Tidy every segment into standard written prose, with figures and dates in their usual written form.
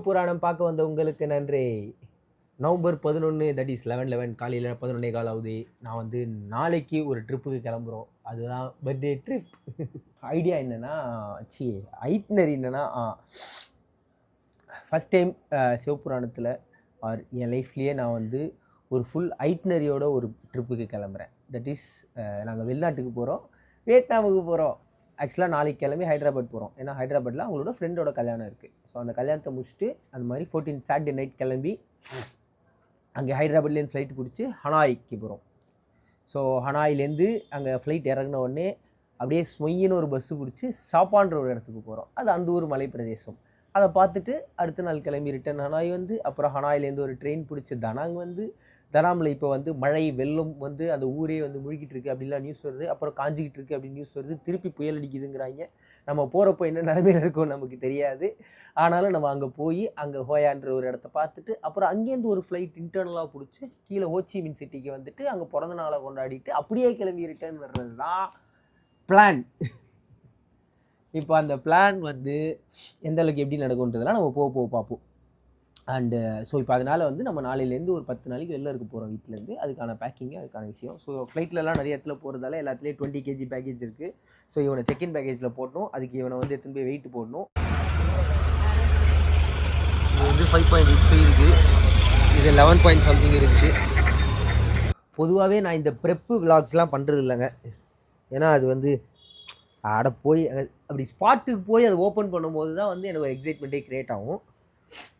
சிவபுராணம் பார்க்க வந்த உங்களுக்கு நன்றி. நவம்பர் 11 தட் இஸ் 11/11 காலையில் 11:15 ஆகுது. நான் வந்து நாளைக்கு ஒரு ட்ரிப்புக்கு கிளம்புறோம். அதுதான் பர்த்டே ட்ரிப். ஐடியா என்னென்னா ஐட்னரி என்னென்னா ஃபஸ்ட் டைம் சிவபுராணத்தில் ஆர் என் லைஃப்லேயே நான் வந்து ஒரு ஃபுல் ஐட்னரியோட ஒரு ட்ரிப்புக்கு கிளம்புறேன். தட் இஸ் நாங்கள் வெளிநாட்டுக்கு போகிறோம், வியட்நாமுக்கு போகிறோம். ஆக்சுவலாக நாளைக்கு கிளம்பி ஹைதராபாத் போகிறோம். ஏன்னா ஹைதராபாத்தில் அவங்களோட ஃப்ரெண்டோட கல்யாணம் இருக்குது. ஸோ அந்த கல்யாணத்தை முடிச்சுட்டு அந்த மாதிரி 14 சாட்டர்டே நைட் கிளம்பி அங்கே ஹைதராபாத்லேருந்து ஃப்ளைட் பிடிச்சி ஹனாய்க்கு போகிறோம். ஸோ ஹனாயிலேருந்து அங்கே ஃப்ளைட் இறங்கின உடனே அப்படியே ஸ்மொயின்னு ஒரு பஸ்ஸு பிடிச்சி சாப்பான்ற ஒரு இடத்துக்கு போகிறோம். அது அந்த ஊர் மலை பிரதேசம். அதை பார்த்துட்டு அடுத்த நாள் கிளம்பி ரிட்டன் ஹனாய் வந்து அப்புறம் ஹனாயிலேருந்து ஒரு ட்ரெயின் பிடிச்சி தனாங் வந்து தனாமில் இப்போ வந்து மழை வெள்ளம் வந்து அந்த ஊரே வந்து முழுகிட்டு இருக்குது அப்படின்லாம் நியூஸ் வருது. அப்புறம் காஞ்சிக்கிட்டு இருக்குது அப்படின்னு நியூஸ் வருது. திருப்பி புயல் அடிக்குதுங்கிறாங்க. நம்ம போகிறப்போ என்ன நிலைமையில் இருக்கும் நமக்கு தெரியாது. ஆனாலும் நம்ம அங்கே போய் அங்கே ஹோயான்ற ஒரு இடத்த பார்த்துட்டு அப்புறம் அங்கேருந்து ஒரு ஃப்ளைட் இன்டர்னலாக பிடிச்சி கீழே ஹோச்சிமின் சிட்டிக்கு வந்துட்டு அங்கே பிறந்த நாளை கொண்டாடிட்டு அப்படியே கிளம்பி ரிட்டர்ன் வர்றது தான் பிளான். இப்போ அந்த பிளான் வந்து எந்த அளவுக்கு எப்படி நடக்கும்ன்றதுலாம் நம்ம போக பார்ப்போம். அண்டு ஸோ இப்போ அதனால் வந்து நம்ம நாளையிலேருந்து ஒரு 10 நாளைக்கு வெளில இருக்க போகிறோம் வீட்டிலேருந்து. அதுக்கான பேக்கிங்கு அதுக்கான விஷயம். ஸோ ஃப்ளைட்லலாம் நிறைய இடத்துல போகிறதால எல்லாத்துலேயும் 20 kg பேக்கேஜ் இருக்குது. ஸோ இவனை செக்இன் பேக்கேஜில் போடணும். அதுக்கு இவனை வந்து எடுத்துன்னு போய் வெயிட் போடணும். இது வந்து 5.85 இருக்குது. இது 11 பாயிண்ட் சம்திங் இருந்துச்சு. பொதுவாகவே நான் இந்த ப்ரெப்பு விலாக்ஸ்லாம் பண்ணுறது இல்லைங்க. ஏன்னா அது வந்து போய் அப்படி ஸ்பாட்டுக்கு போய் அதை ஓப்பன் பண்ணும்போது தான் வந்து எனக்கு ஒரு எக்ஸைட்மெண்ட்டே க்ரியேட் ஆகும்.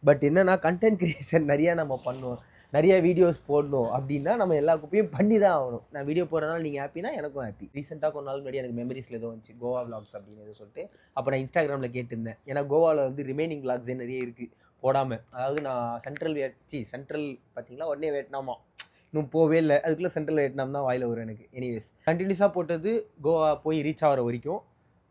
பட் என்னென்னா கண்டென்ட் க்ரியேஷன் நிறையா நம்ம பண்ணுவோம், நிறையா வீடியோஸ் போடணும் அப்படின்னா நம்ம எல்லா குப்பையும் பண்ணி தான் ஆகணும். நான் வீடியோ போடுறதுனால நீங்கள் ஹாப்பினா எனக்கும் ஹாப்பி. ரீசெண்டாக கொஞ்ச நாள் முன்னாடி எனக்கு மெமரிஸில் ஏதோ வந்துச்சு கோவா விலாக்ஸ் அப்படின்னு எதோ சொல்லிட்டு. அப்போ நான் இன்ஸ்டாகிராமில் கேட்டிருந்தேன். ஏன்னா கோவாவில் வந்து ரிமைனிங் விலாக்ஸே நிறைய இருக்குது போடாமல். அதாவது நான் சென்ட்ரல் பார்த்தீங்களா உடனே வியட்நாமா இன்னும் போவே இல்லை. அதுக்குள்ளே சென்ட்ரல் வியட்நாம் தான் வாயில் வரும் எனக்கு. எனிவேஸ் கண்டினியூஸாக போட்டது கோவா போய் ரீச் ஆகிற வரைக்கும்.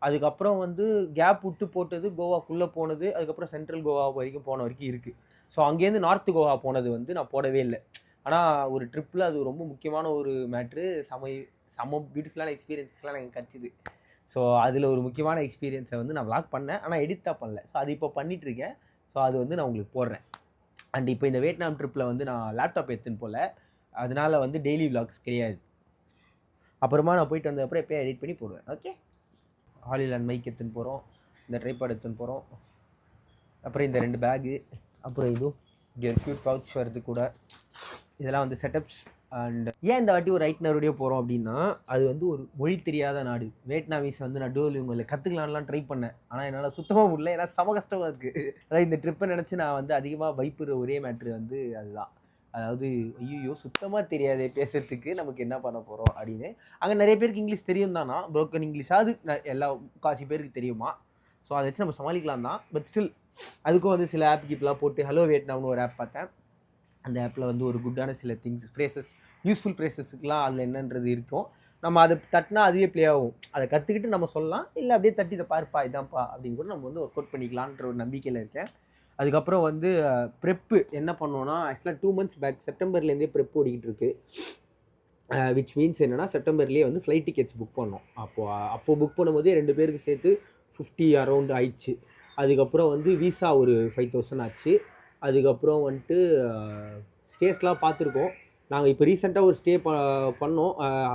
அதுக்கப்புறம் வந்து கேப் விட்டு போட்டது கோவாக்குள்ளே போனது. அதுக்கப்புறம் சென்ட்ரல் கோவா வரைக்கும் போன வரைக்கும் இருக்குது. ஸோ அங்கேருந்து நார்த்து கோவா போனது வந்து நான் போடவே இல்லை. ஆனால் ஒரு ட்ரிப்பில் அது ரொம்ப முக்கியமான ஒரு மேட்ரு. செம பியூட்டிஃபுல்லான எக்ஸ்பீரியன்ஸ்லாம் எனக்கு கிடச்சிது. ஸோ அதில் ஒரு முக்கியமான எக்ஸ்பீரியன்ஸை வந்து நான் விளாக் பண்ணேன். ஆனால் எடிட் தான் பண்ணல. ஸோ அது இப்போ பண்ணிகிட்ருக்கேன். ஸோ அது வந்து நான் உங்களுக்கு போடுறேன். அண்ட் இப்போ இந்த வியட்நாம் ட்ரிப்பில் வந்து நான் லேப்டாப் எடுத்துன்னு போல, அதனால் வந்து டெய்லி விலாக்ஸ் கிடையாது. அப்புறமா நான் போயிட்டு வந்தப்பறம் எப்போயும் எடிட் பண்ணி போடுவேன். ஓகே, ஹாலில் அண்ட் மைக் எடுத்துன்னு போகிறோம். இந்த ட்ரைபாட் எடுத்துன்னு போகிறோம். அப்புறம் இந்த 2 பேகு, அப்புறம் இதுவும் இங்கே ஒரு க்யூட் பவுச் வருது கூட. இதெல்லாம் வந்து செட்டப்ஸ். அண்ட் ஏன் இந்த வாட்டி ஒரு ஐட்னரோடய போகிறோம் அப்படின்னா, அது வந்து ஒரு மொழி தெரியாத நாடு. வியட்நாமீஸ் வந்து நான் டூலிங்கோவில் கற்றுக்கலான்லாம் ட்ரை பண்ணேன். ஆனால் என்னால் சுத்தமாக முடியல. ஏன்னா செம கஷ்டமாக இருக்குது. அதாவது இந்த ட்ரிப்பை நினச்சி நான் வந்து அதிகமாக பயப்படுற ஒரே மேட்ரு வந்து அதுதான். அதாவது ஐயோ சுத்தமாக தெரியாதே பேசுறதுக்கு, நமக்கு என்ன பண்ண போகிறோம் அப்படின்னு. அங்கே நிறைய பேருக்கு இங்கிலீஷ் தெரியும் தானா, ப்ரோக்கன் இங்கிலீஷாவது எல்லா 3/4 பேருக்கு தெரியுமா. ஸோ அதை வச்சு நம்ம சமாளிக்கலாம் தான். பட் ஸ்டில் அதுக்கும் வந்து சில ஆப் கீப்லாம் போட்டு ஹலோ வியட்நாம்னு ஒரு ஆப் பார்த்தேன். அந்த ஆப்பில் வந்து ஒரு குட்டான சில திங்ஸ் ஃப்ரேசஸ், யூஸ்ஃபுல் ஃப்ரேசஸுக்கெலாம் அதில் என்னன்றது இருக்கும். நம்ம அதை தட்டினா அதுவே ப்ளே ஆகும். அதை கற்றுக்கிட்டு நம்ம சொல்லலாம். இல்லை அப்படியே தட்டி இதை பாருப்பா இதான்ப்பா அப்படின்னு கூட நம்ம வந்து ஒர்க் அவுட் பண்ணிக்கலான்ற ஒரு நம்பிக்கையில் இருக்கேன். அதுக்கப்புறம் வந்து ப்ரெப்பு என்ன பண்ணோன்னா, ஆக்சுவலாக 2 months பேக் செப்டம்பர்லேருந்தே ப்ரெப் ஓடிக்கிட்டு இருக்கு. விச் மீன்ஸ் என்னென்னா செப்டம்பர்லேயே வந்து ஃப்ளைட் டிக்கெட்ஸ் புக் பண்ணோம். அப்போது புக் பண்ணும்போதே 2 பேருக்கு சேர்த்து 50 அரௌண்ட் ஆயிடுச்சு. அதுக்கப்புறம் வந்து விசா ஒரு 5000 ஆச்சு. அதுக்கப்புறம் வந்துட்டு ஸ்டேஸ்லாம் பார்த்துருக்கோம். நாங்கள் இப்போ ரீசெண்டாக ஒரு ஸ்டே பண்ணோம்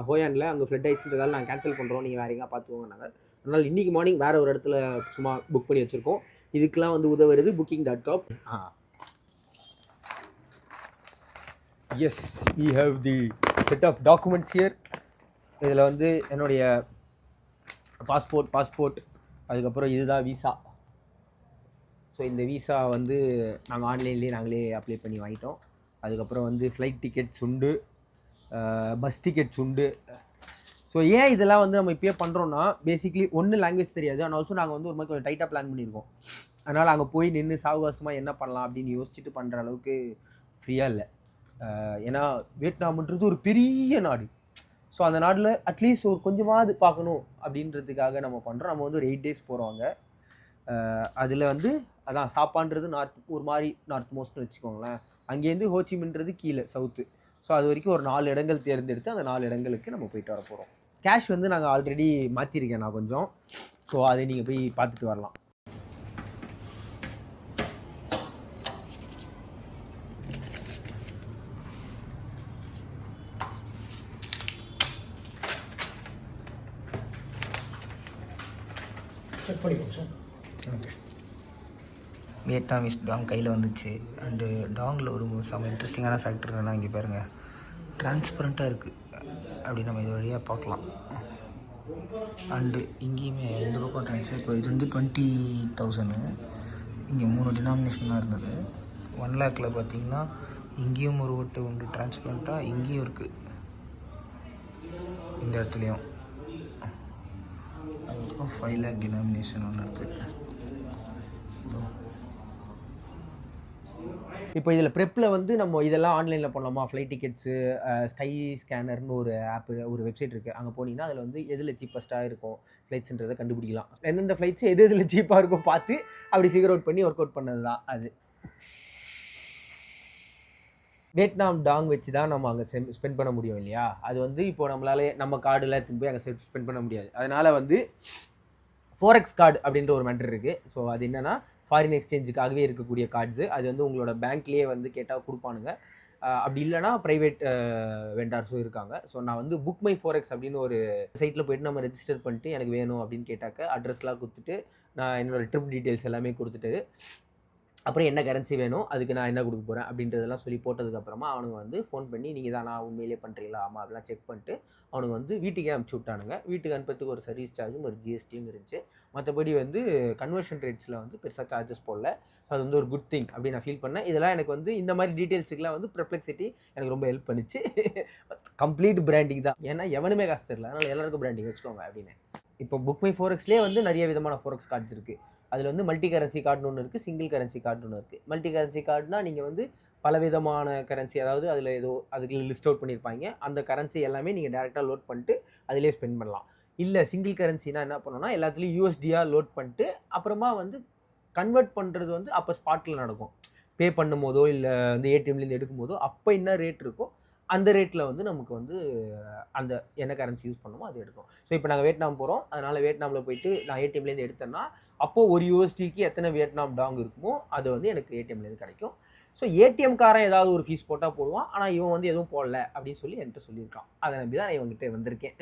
ஹோயானில். அங்கே ஃப்ளட் ஆயிடுச்சுன்றதால நாங்கள் கேன்சல் பண்ணுறோம், நீங்கள் வேறு எங்கே பார்த்துக்கோங்க நாங்கள். அதனால் இன்றைக்கி மார்னிங் வேறு ஒரு இடத்துல சும்மா புக் பண்ணி வச்சுருக்கோம். இதுக்கெலாம் வந்து உதவுறது booking.com. Yes, we have the set of documents here. இதில் வந்து என்னுடைய பாஸ்போர்ட் அதுக்கப்புறம் இதுதான் விசா. ஸோ இந்த விசா வந்து நாங்கள் ஆன்லைன்லேயே நாங்களே அப்ளை பண்ணி வாங்கிட்டோம். அதுக்கப்புறம் வந்து ஃப்ளைட் டிக்கெட்ஸ் உண்டு, பஸ் டிக்கெட்ஸ் உண்டு. ஸோ ஏன் இதெல்லாம் வந்து நம்ம இப்போயே பண்ணுறோன்னா, பேசிக்லி ஒன்று லாங்குவேஜ் தெரியாது. ஆனால் ஆல்சோ நாங்கள் வந்து ஒரு மாதிரி கொஞ்சம் டைட்டாக பிளான் பண்ணியிருக்கோம். அதனால் அங்கே போய் நின்று சாவகாசமாக என்ன பண்ணலாம் அப்படின்னு யோசிச்சுட்டு பண்ணுற அளவுக்கு ஃப்ரீயாக இல்லை. ஏன்னா வியட்நாம்ன்றது ஒரு பெரிய நாடு. ஸோ அந்த நாட்டில் அட்லீஸ்ட் ஒரு கொஞ்சமாவது பார்க்கணும் அப்படின்றதுக்காக நம்ம பண்ணுறோம். நம்ம வந்து ஒரு 8 days போகிறோம் அங்கே. அதில் வந்து அதான் சாப்பான்றது ஒரு மாதிரி நார்த் மோஸ்ட்னு வச்சுக்கோங்களேன். அங்கேருந்து ஹோச்சிமின்றது கீழே சவுத்து. ஸோ அது வரைக்கும் ஒரு 4 இடங்கள் தேர்ந்தெடுத்து அந்த 4 இடங்களுக்கு நம்ம போயிட்டு வர போகிறோம். கேஷ் வந்து நாங்கள் ஆல்ரெடி மாற்றிருக்கேன் நான் கொஞ்சம். ஸோ அதை நீங்கள் போய் பார்த்துட்டு வரலாம். செக் பண்ணிக்கோங்க சார். ஓகே. வியட்நாமிஸ் டாங் கையில் வந்துச்சு. அண்டு டாங்கில் ஒரு செம்ம இன்ட்ரெஸ்டிங்கான ஃபேக்டர் என்னன்னா, இங்கே பாருங்கள், டிரான்ஸ்பரண்ட்டாக இருக்குது. அப்படி நம்ம இது வழியாக பார்க்கலாம். அண்டு இங்கேயுமே இந்த பக்கம் ட்ரான்ஸ்ஃபர். இப்போ இது வந்து 20,000. இங்கே 3 டினாமினேஷன் தான் இருந்தது. 1 lakhல பார்த்தீங்கன்னா இங்கேயும் ஒரு ஓட்டு உண்டு டிரான்ஸ்பரண்ட்டாக, இங்கேயும் இருக்குது, இந்த இடத்துலையும். அதுக்கப்புறம் 5 lakh டினாமினேஷன் ஒன்று இருக்குது. இப்போ இதில் ப்ரெப்பில் வந்து நம்ம இதெல்லாம் ஆன்லைனில் பண்ணலாமா? ஃப்ளைட் டிக்கெட்ஸு, ஸ்கை ஸ்கேனர்னு ஒரு ஆப்பு, ஒரு வெப்சைட் இருக்குது. அங்கே போனீங்கன்னா அதில் வந்து எதில் சீப்பஸ்ட்டாக இருக்கும் ஃப்ளைட்ஸுன்றதை கண்டுபிடிக்கலாம். எந்தெந்த ஃப்ளைட்ஸ் எதில் சீப்பாக இருக்கும் பார்த்து அப்படி ஃபிகர் அவுட் பண்ணி ஒர்க் அவுட் பண்ணது தான் அது. வியட்நாம் டாங் வச்சு தான் நம்ம அங்கே ஸ்பெண்ட் பண்ண முடியும் இல்லையா? அது வந்து இப்போ நம்மளால நம்ம கார்டில் திரும்பி போய் அங்கே ஸ்பெண்ட் பண்ண முடியாது. அதனால் வந்து ஃபோரெக்ஸ் கார்டு அப்படின்ற ஒரு மேட்டர் இருக்குது. ஸோ அது என்னென்னா, ஃபாரின் எக்ஸ்சேஞ்சுக்காகவே இருக்கக்கூடிய கார்ட்ஸு. அது வந்து உங்களோட பேங்க்லேயே வந்து கேட்டால் கொடுப்பானுங்க. அப்படி இல்லைனா ப்ரைவேட் வெண்டார்ஸும் இருக்காங்க. ஸோ நான் வந்து புக் மை ஃபோரெக்ஸ் அப்படின்னு ஒரு சைட்டில் போய்ட்டு நம்ம ரெஜிஸ்டர் பண்ணிட்டு எனக்கு வேணும் அப்படின்னு கேட்டாக்க அட்ரஸ்லாம் கொடுத்துட்டு நான் என்னோடய ட்ரிப் டீட்டெயில்ஸ் எல்லாமே கொடுத்துட்டு அப்புறம் என்ன கரன்சி வேணும், அதுக்கு நான் என்ன கொடுக்க போகிறேன் அப்படின்றதெல்லாம் சொல்லி போட்டதுக்கப்புறமா அவனுங்க வந்து ஃபோன் பண்ணி நீங்கள் தான் நான் உண்மையிலே பண்ணுறீங்களா ஆமாம் அதெல்லாம் செக் பண்ணிட்டு அவனுங்க வந்து வீட்டுக்கே அனுப்பிச்சி விட்டானுங்க. வீட்டுக்கு அனுப்புறதுக்கு ஒரு சர்வீஸ் சார்ஜும் ஒரு ஜிஎஸ்டியும் இருந்துச்சு. மற்றபடி வந்து கன்வர்ஷன் ரேட்ஸில் வந்து பெருசாக சார்ஜஸ் போடல. ஸோ அது வந்து ஒரு குட் திங் அப்படின்னு நான் ஃபீல் பண்ணேன். இதெல்லாம் எனக்கு வந்து இந்த மாதிரி டீட்டெயில்ஸுக்குலாம் வந்து பெர்ப்ளெக்சிட்டி எனக்கு ரொம்ப ஹெல்ப் பண்ணிச்சு. கம்ப்ளீட் பிராண்டிங் தான், ஏன்னா எவனுமே காசு தெரியல, அதனால் எல்லாருக்கும் பிராண்டிங் வச்சுக்கோங்க அப்படின்னு. இப்போ புக் மை ஃபோரெக்ஸ்லேயே வந்து நிறைய விதமான ஃபோரெக்ஸ் கார்ட்ஸ் இருக்குது. அதில் வந்து மல்டி கரன்சி கார்டுன்னு ஒன்று இருக்குது, சிங்கிள் கரன்சி கார்டுன்னு ஒன்று இருக்குது. மல்டி கரன்சி கார்டுனா நீங்கள் வந்து பலவிதமான கரன்சி, அதாவது அதில் ஏதோ அதுக்கு லிஸ்ட் அவுட் பண்ணியிருப்பாங்க, அந்த கரன்சி எல்லாமே நீங்கள் டேரெக்டாக லோட் பண்ணிட்டு அதிலே ஸ்பெண்ட் பண்ணலாம். இல்லை சிங்கிள் கரன்சினா என்ன பண்ணணும்னா எல்லாத்துலேயும் யூஎஸ்டியாக லோட் பண்ணிட்டு அப்புறமா வந்து கன்வெர்ட் பண்ணுறது வந்து அப்போ ஸ்பாட்டில் நடக்கும். பே பண்ணும் போதோ இல்லை வந்து ஏடிஎம்லேருந்து எடுக்கும் போதோ அப்போ என்ன ரேட் இருக்கோ அந்த ரேட்டில் வந்து நமக்கு வந்து அந்த என்ன கரன்சி யூஸ் பண்ணணுமோ அது எடுக்கும். ஸோ இப்போ நாங்கள் வியட்நாம் போகிறோம், அதனால் வியட்நாமில் போயிட்டு நான் ஏடிஎம்லேருந்து எடுத்தேன்னா அப்போது ஒரு யூஎஸ்டிக்கு எத்தனை வியட்நாம் டாங் இருக்குமோ அது வந்து எனக்கு ஏடிஎம்லேருந்து கிடைக்கும். ஸோ ஏடிஎம்காரன் ஏதாவது ஒரு ஃபீஸ் போட்டால் போடுவான், ஆனால் இவன் வந்து எதுவும் போடல அப்படின்னு சொல்லி என்கிட்ட சொல்லியிருக்கான். அதை நம்பி தான் நான் இவங்ககிட்ட வந்திருக்கேன்.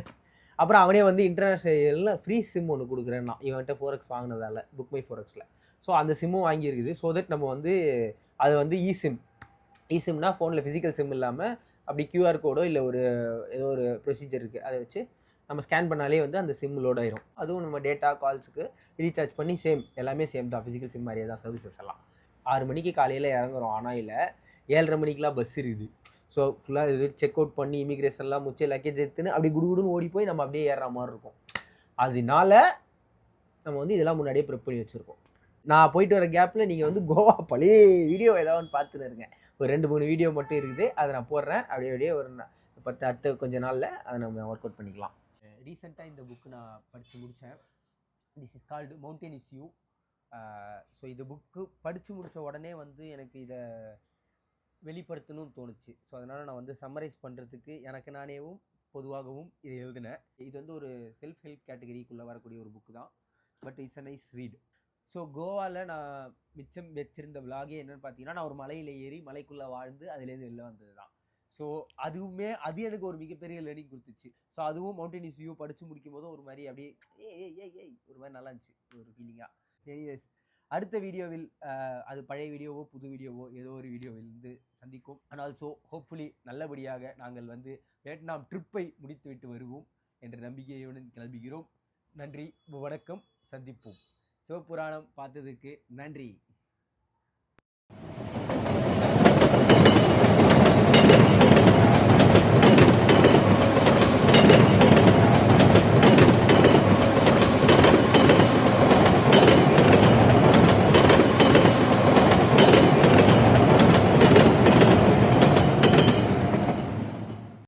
அப்புறம் அவனே வந்து இன்டர்நேஷனலில் ஃப்ரீ சிம் ஒன்று கொடுக்குறேன்னா இவன்கிட்ட ஃபோரெக்ஸ் வாங்கினதால புக் மை ஃபோரெக்ஸில். ஸோ அந்த சிம்மும் வாங்கியிருக்குது. ஸோ தட் நம்ம வந்து அது வந்து இசிம்னா ஃபோனில் ஃபிசிக்கல் சிம் இல்லாமல் அப்படி கியூஆர் கோடோ இல்லை ஒரு ஏதோ ஒரு ப்ரொசீஜர் இருக்குது, அதை வச்சு நம்ம ஸ்கேன் பண்ணாலே வந்து அந்த சிம் லோட் ஆயிரும். அதுவும் நம்ம டேட்டா கால்ஸுக்கு ரீசார்ஜ் பண்ணி எல்லாமே சேம் தான், ஃபிசிக்கல் சிம் மாதிரியே தான் சர்வீசஸ் எல்லாம். 6 மணிக்கு காலையில் இறங்குறோம், ஆனால் இல்லை 7:30 மணிக்கெலாம் பஸ் இருக்குது. ஸோ ஃபுல்லாக இது செக் அவுட் பண்ணி இமிக்ரேஷன்லாம் முடிச்சு லக்கேஜ் எடுத்துன்னு அப்படி குடுகுடுன்னு ஓடி போய் நம்ம அப்படியே ஏறுற மாதிரி இருக்கும். அதனால நம்ம வந்து இதெல்லாம் முன்னாடியே ப்ரிப் பண்ணி வச்சுருக்கோம். நான் போயிட்டு வர கேப்பில் நீங்கள் வந்து கோவா பழைய வீடியோ ஏதாவது ஒன்று பார்த்துன்னு இருங்க. ஒரு 2-3 வீடியோ மட்டும் இருக்குது, அதை நான் போடுறேன். அப்படியே ஒரு 10 அடுத்த கொஞ்ச நாளில் அதை நம்ம ஒர்க் அவுட் பண்ணிக்கலாம். ரீசெண்டாக இந்த புக்கு நான் படித்து முடித்தேன். This is called mountain is you. So இந்த புக்கு படித்து முடித்த உடனே வந்து எனக்கு இதை வெளிப்படுத்தணும்னு தோணுச்சு. ஸோ அதனால் நான் வந்து சம்மரைஸ் பண்ணுறதுக்கு எனக்கு நானேவும் பொதுவாகவும் இதை எழுதினேன். இது வந்து ஒரு செல்ஃப் ஹெல்ப் கேட்டகரிக்குள்ளே வரக்கூடிய ஒரு புக்கு தான், but it's a nice read. So கோவாவில் நான் மிச்சம் வச்சிருந்த விலாகே என்னென்னு பார்த்தீங்கன்னா, நான் ஒரு மலையில் ஏறி மலைக்குள்ளே வாழ்ந்து அதுலேருந்து வெளில வந்தது தான். ஸோ அது எனக்கு ஒரு மிகப்பெரிய லேர்னிங் கொடுத்துச்சு. ஸோ அதுவும் மவுண்டன் இஸ் வியூ படித்து முடிக்கும் போது ஒரு மாதிரி அப்படியே ஒரு மாதிரி நல்லா இருந்துச்சு, ஒரு ஃபீலிங்காக. எனிவேஸ், அடுத்த வீடியோவில் அது பழைய வீடியோவோ புது வீடியோவோ ஏதோ ஒரு வீடியோவில் வந்து சந்திக்கும். அண்ட் ஆல்சோ ஹோப்ஃபுல்லி நல்லபடியாக நாங்கள் வந்து வியட்நாம் ட்ரிப்பை முடித்துவிட்டு வருவோம் என்ற நம்பிக்கையுடன் கிளம்புகிறோம். நன்றி, வணக்கம், சந்திப்போம். சிவபுராணம் பார்த்ததுக்கு நன்றி.